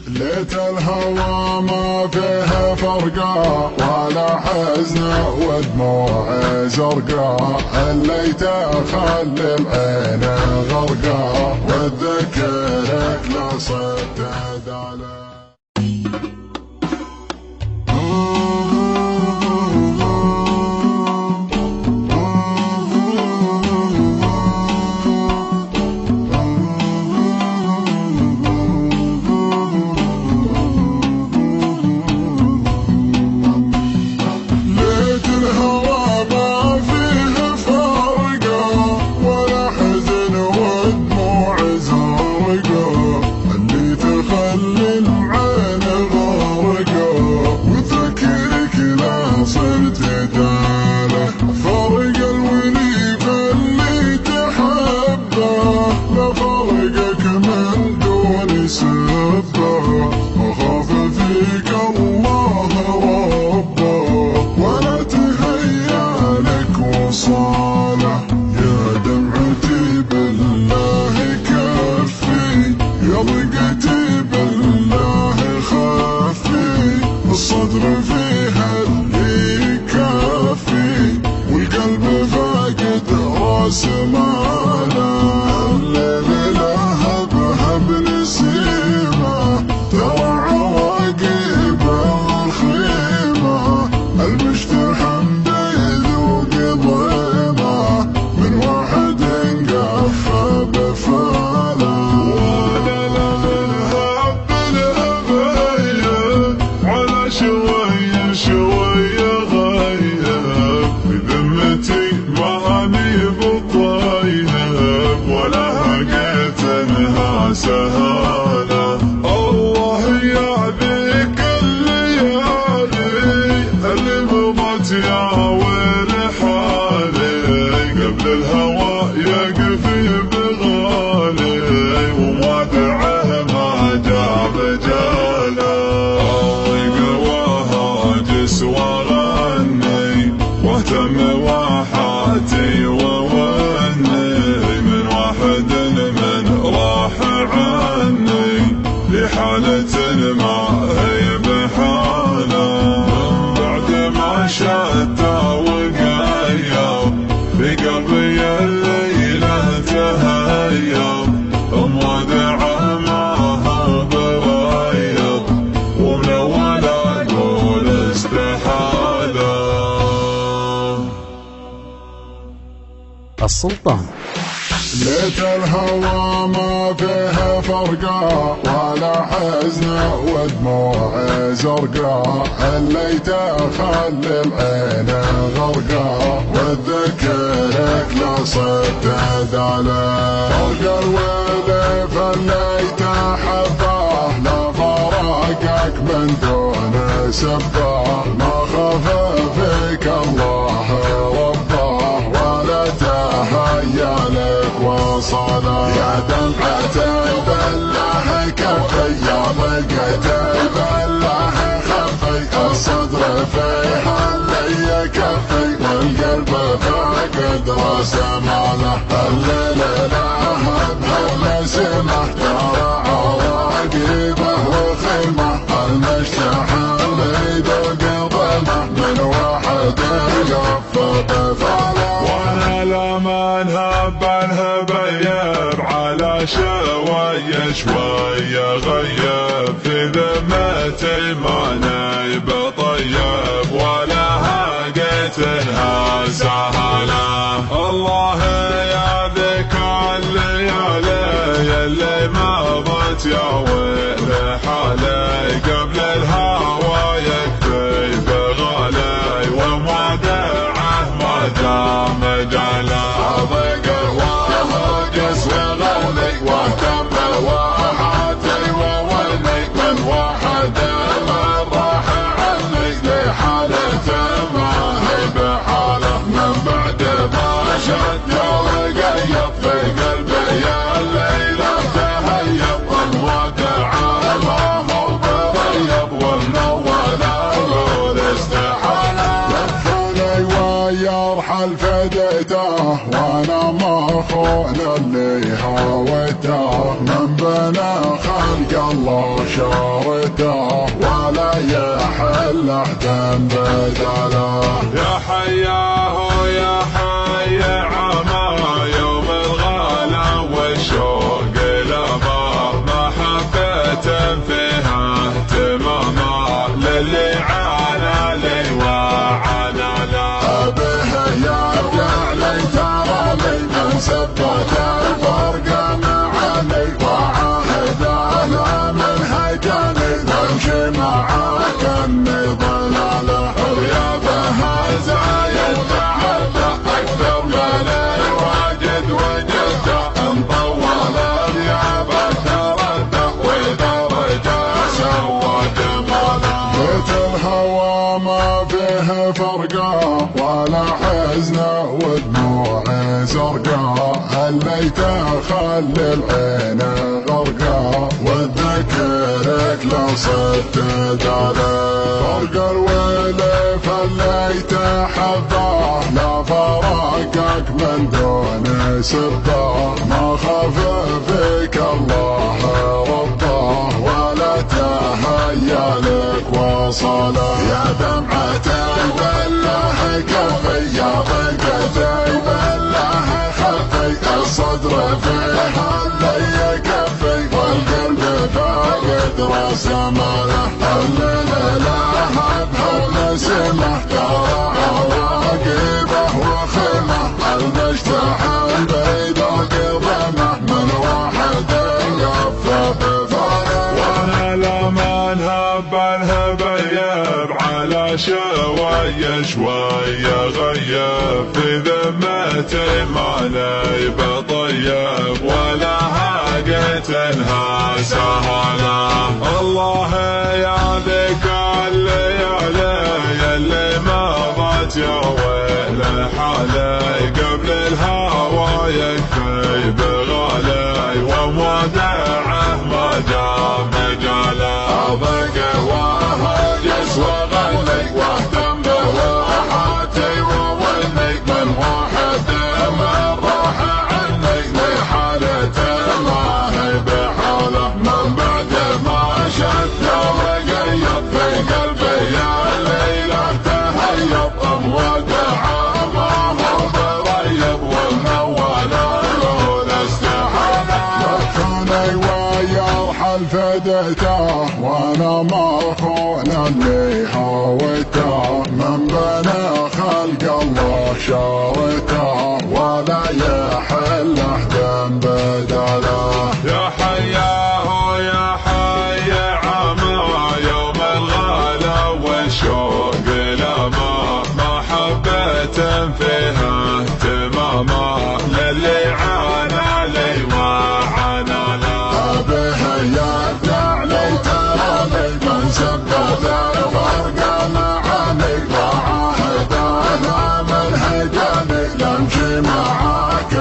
ليت الهوى ما فيها فرقة ولا حزن ودموع زرقاء، الليت اخلي العين غرقاء واتذكرك لا صدت على الصدر فيها اللي يكفي والقلب فاقد راس ماله، الليل لهب هب نسيمه ترى عواقبه الخيمه، المجتحم بيذوق ضيمه من واحد انقفى بفاله. شوية شوية غايب بذمتي ماني بطايب ولا لقيت انها سهالة. الله يا ذيك الليالي اللي مضت يا ويل حالي، قبل الهوى يقفي بغالي وما دعه ما جاب جاله. وغني واهتم واحاتي ووني من واحد من راح عني لحالة ما هي بحاله، بعد ما شتى وقيض في قلبي الليلة تهيض ومودع معها برايض ومن اول اقول استحالة. السلطان ليت الهوى ما فيها فرقة ولا حزن ودموع زرقاء، الليت اخلي العين غرقاء واتذكرك لا صدت عليه. فرق الويل فالليت حباه لا فراقك من دون سباه، ما خاف فيك الله رباه ولا تهيأ لك وصله. يا دمعة بالله كفي يا ضيقة بالله خفي، الصدر فيها اللي يكفي والقلب فاقد راس ماله، الليل لهب نسمه ترى عواقبه وخيمه، المجتحم يذوق ضيمه من واحد يقفى بفاله. وانا لما انهب يب على شوية شوية غيب في ذمتي ما نايب طيب ولا هاقيت انها سهلة. الله يا ذيك الليالي اللي مضت يا ويل حالي، قبل الهوى يكفي بغالي وما دعه ما دام جاله. ضيق الواهجس وغلي واهتم واحاتي وولي من واحد من راح عني لحالة ما هي بحاله، من بعد ما شد وقيض في قلبي الليلة تهيب والودع ما هو بريض والمول اقول استحالة. لفني ويرحل فديته وانا مخون اللي هويته، من بنى خلق الله شاء له ذنب بدله. يا حياه يا حي عما يوم الغلا والشوق لما محبة فيها اهتماما للي عانى لي وعانى له. به يرجع لي ترى لي من سبت الفرق معاني وعاهد انا من هجاني نمشي معاك اني ضلاله. يا بها زايد محبه اكثر من الواجد وجدته ان طول اليابه ترده واذا رجع سوى جماله. بيت الهوى ما فيه فرقه ولا حزنه ودموعي زرقاء اللي تخلي العين غرقاء وتذكرك لو صرت داله. فرق الولف اللي تحبه لا فراقك من دون سبه ما خاف فيك الله ربه ولا تهيأ لك وصله. يا دمعة بالله كفي يا ضيقتي بالله خفي الصدر فيها اللي يكفي والقلب فاقد رسم له. الليل لها بهالنسمه ترى عواقبه وخيمه المجتحم بيدك ضمه من واحد يقف بفاله. وانا لما نهب الهبيب على شوية شوية غيب في ذمتي ما لي بطيب ولا هاقت انها سهلة. الله يا ذيك الليالي اللي مضت يا ويل حالي قبل الهوى يكفي بغالي ومودعه ما دام مجاله. أضيق وهجس وغني واهتم بواحاتي وولني من واحد من راح عني لحالة ما هي بحاله. من بعد ما شد وقيض في قلبي يا ليلة تهيب مودعه ما هو بريب والمول الأول استحاله. يكفوني ويرحل فديته وانا ما اخون اللي هويته من بنى خلق الله شارته ولا يحل له ذنب بدله. يا حياه يا حي عما يوم الغلا والشوق لما محبة فيها اهتماما للي عانى لي وعانى له. به يرجع لي ترى لي من سبت الفرق معاني وعاهد انا من هجاني نمشي معاك